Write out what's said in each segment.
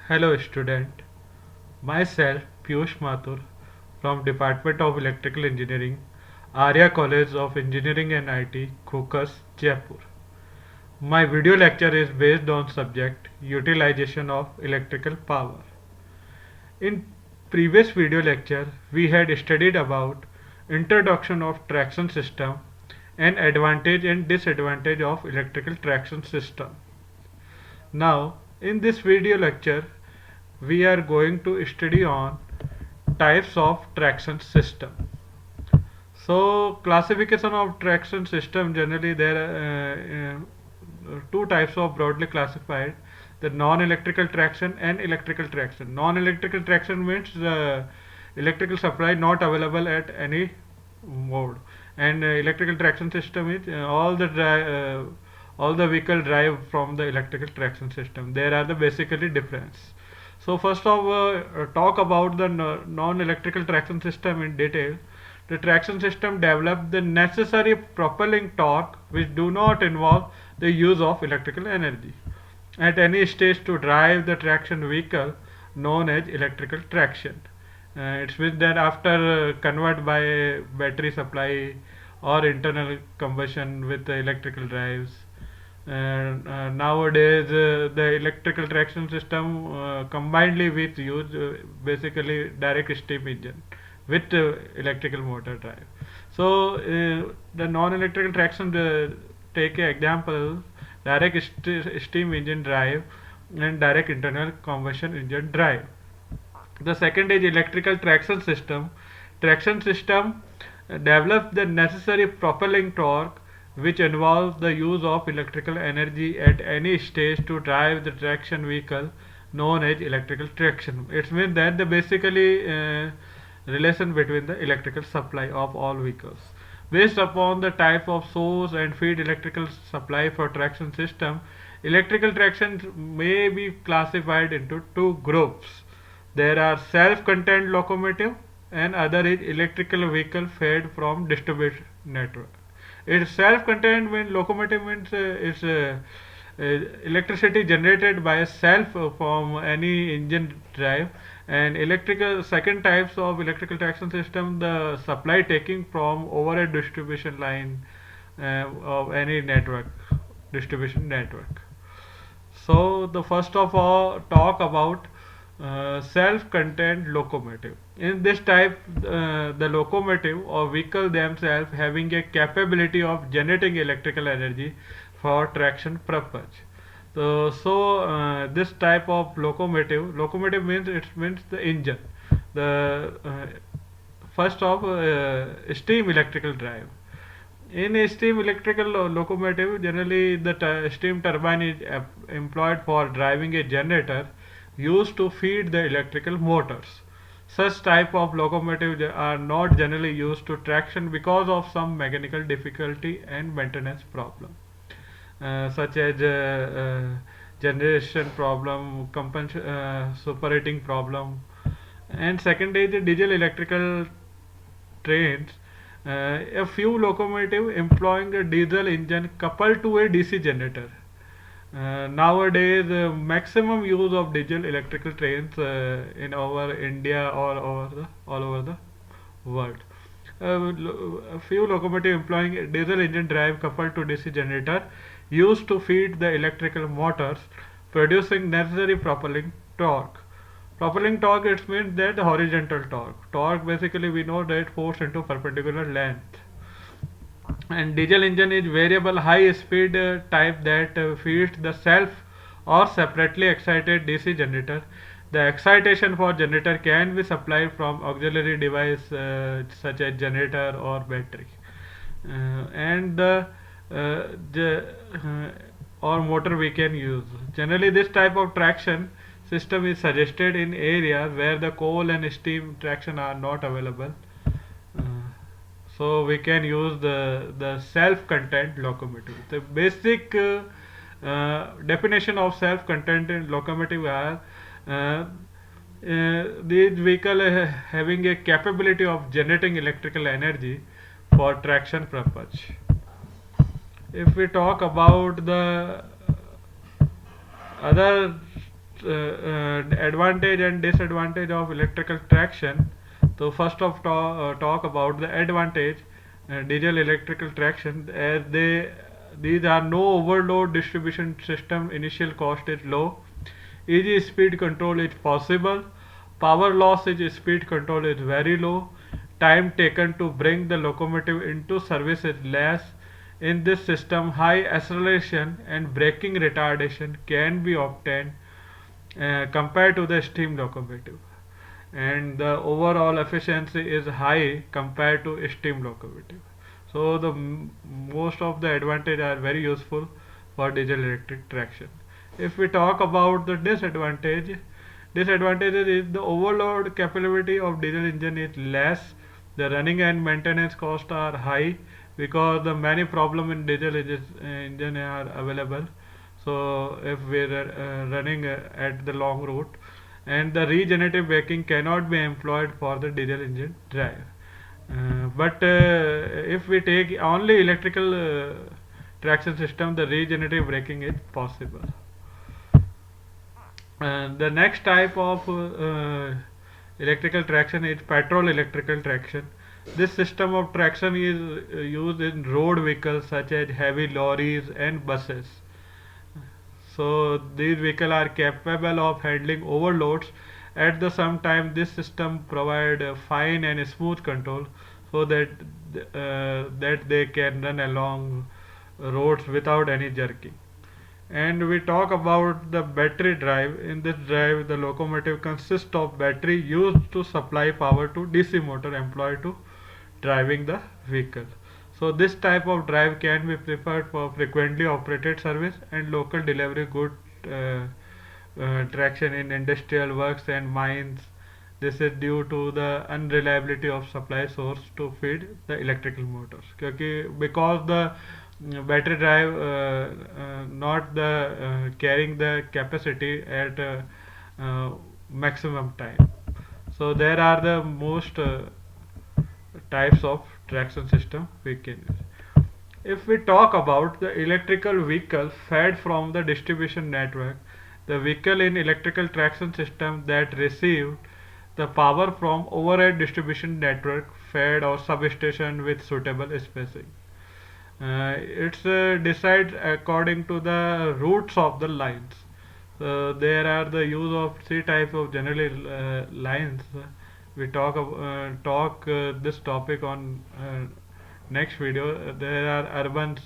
Hello student, myself Piyush Mathur from Department of Electrical Engineering, Arya College of Engineering and IT, Khokas, Jaipur. My video lecture is based on subject utilization of electrical power. In previous video lecture, we had studied about introduction of traction system and advantage and disadvantage of electrical traction system. Now, in this video lecture, we are going to study on types of traction system. So, classification of traction system, generally there are two types of broadly classified: the non-electrical traction and electrical traction. Non-electrical traction means the electrical supply not available at any mode, and electrical traction system is all the vehicle drive from the electrical traction system. There are the basically difference. So first of talk about the non-electrical traction system in detail. The traction system develop the necessary propelling torque which do not involve the use of electrical energy at any stage to drive the traction vehicle, known as electrical traction. It means that after convert by battery supply or internal combustion with the electrical drives. And nowadays the electrical traction system combinedly with use basically direct steam engine with electrical motor drive. So the non-electrical traction, take an example: direct steam engine drive and direct internal combustion engine drive. The second is electrical traction system. Traction system develops the necessary propelling torque which involves the use of electrical energy at any stage to drive the traction vehicle, known as electrical traction. It means that the basically relation between the electrical supply of all vehicles. Based upon the type of source and feed electrical supply for traction system, electrical traction may be classified into two groups. There are self-contained locomotive and other is electrical vehicle fed from distribution network. It's self-contained when locomotive means it's electricity generated by self from any engine drive, and electrical second types of electrical traction system, the supply taking from overhead distribution line of any network, distribution network. So the first of all talk about self-contained locomotive. In this type, the locomotive or vehicle themselves having a capability of generating electrical energy for traction purpose. This type of locomotive means it means the engine. The first of steam electrical drive. In a steam electrical locomotive, generally the steam turbine is employed for driving a generator used to feed the electrical motors. Such type of locomotives are not generally used to traction because of some mechanical difficulty and maintenance problem, such as generation problem, superheating problem. And second is the diesel electrical trains. A few locomotive employing a diesel engine coupled to a DC generator. Nowadays, maximum use of diesel electrical trains in our India or all over the world. A few locomotive employing a diesel engine drive coupled to DC generator used to feed the electrical motors, producing necessary propelling torque. Propelling torque, it means that horizontal torque. Torque basically we know that force into perpendicular length. And diesel engine is variable high speed type that feeds the self or separately excited DC generator. The excitation for generator can be supplied from auxiliary device such as generator or battery, and the or motor we can use. Generally, this type of traction system is suggested in areas where the coal and steam traction are not available. Uh, so we can use the self-contained locomotive. The basic definition of self-contained locomotive are these vehicle having a capability of generating electrical energy for traction purpose. If we talk about the other advantage and disadvantage of electrical traction. So first of talk about the advantage, diesel electrical traction, as these are no overload distribution system, initial cost is low, easy speed control is possible, power loss is speed control is very low, time taken to bring the locomotive into service is less. In this system, high acceleration and braking retardation can be obtained compared to the steam locomotive, and the overall efficiency is high compared to steam locomotive. So the most of the advantage are very useful for diesel electric traction. If we talk about the disadvantages is the overload capability of diesel engine is less, the running and maintenance costs are high because the many problem in diesel engine are available. So if we are running at the long route, and the regenerative braking cannot be employed for the diesel engine drive. But if we take only electrical traction system, the regenerative braking is possible. The next type of electrical traction is petrol electrical traction. This system of traction is used in road vehicles such as heavy lorries and buses. So these vehicles are capable of handling overloads. At the same time, this system provide fine and smooth control so that they can run along roads without any jerking. And we talk about the battery drive. In this drive, the locomotive consists of battery used to supply power to DC motor employed to driving the vehicle. So this type of drive can be preferred for frequently operated service and local delivery good traction in industrial works and mines. This is due to the unreliability of supply source to feed the electrical motors. Because the battery drive not the carrying the capacity at maximum time. So there are the most types of traction system we can use. If we talk about the electrical vehicle fed from the distribution network, the vehicle in electrical traction system that received the power from overhead distribution network fed or substation with suitable spacing. It's decided according to the routes of the lines. So there are the use of three types of generally lines. We talk this topic on next video. There are urban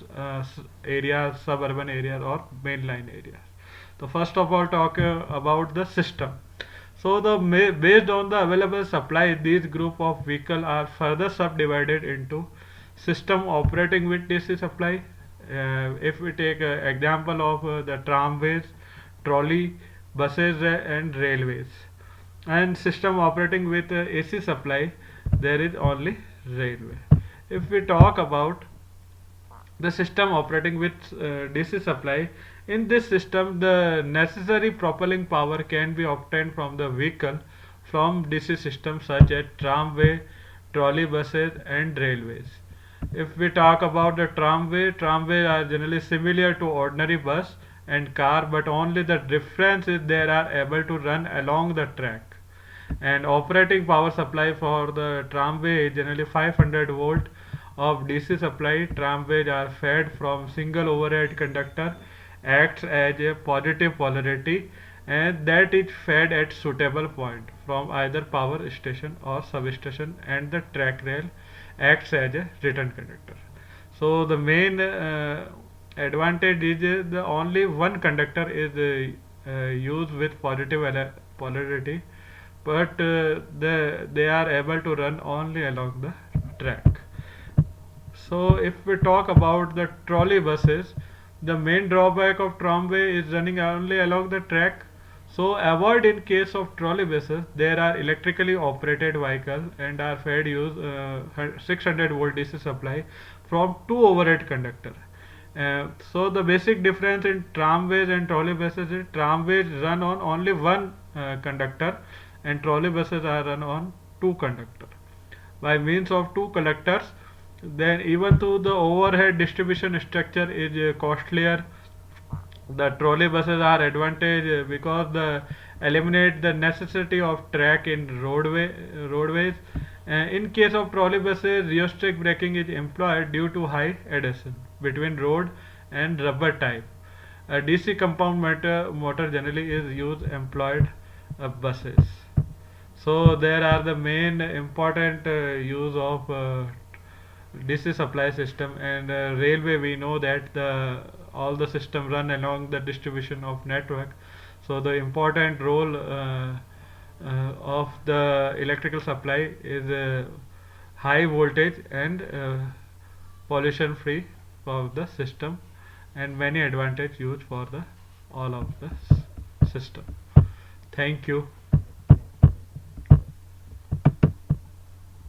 areas, suburban areas, or mainline areas. So first of all, talk about the system. So based on the available supply, these group of vehicle are further subdivided into system operating with DC supply. If we take example of the tramways, trolley, buses and railways, and system operating with AC supply, there is only railway. If we talk about the system operating with DC supply, in this system the necessary propelling power can be obtained from the vehicle from DC systems such as tramway, trolley buses and railways. If we talk about the tramway are generally similar to ordinary bus and car, but only the difference is they are able to run along the track. And operating power supply for the tramway is generally 500 volt of DC supply. Tramways are fed from single overhead conductor, acts as a positive polarity, and that is fed at suitable point from either power station or substation, and the track rail acts as a return conductor. So the main advantage is the only one conductor is used with positive polarity, but they are able to run only along the track. So if we talk about the trolley buses, the main drawback of tramway is running only along the track. So avoid in case of trolley buses, there are electrically operated vehicles and are fed use 600 volt DC supply from two overhead conductor. So the basic difference in tramways and trolley buses is tramways run on only one conductor and trolley buses are run on two conductor. By means of two conductors, then even though the overhead distribution structure is costlier The trolley buses are advantage because the eliminate the necessity of track in roadways. In case of trolley buses, geostatic braking is employed due to high adhesion between road and rubber type. A DC compound motor generally is used employed buses. So there are the main important use of DC supply system. And railway, we know that the all the system run along the distribution of network. So the important role of the electrical supply is high voltage and pollution free for the system, and many advantage used for the all of the system. Thank you.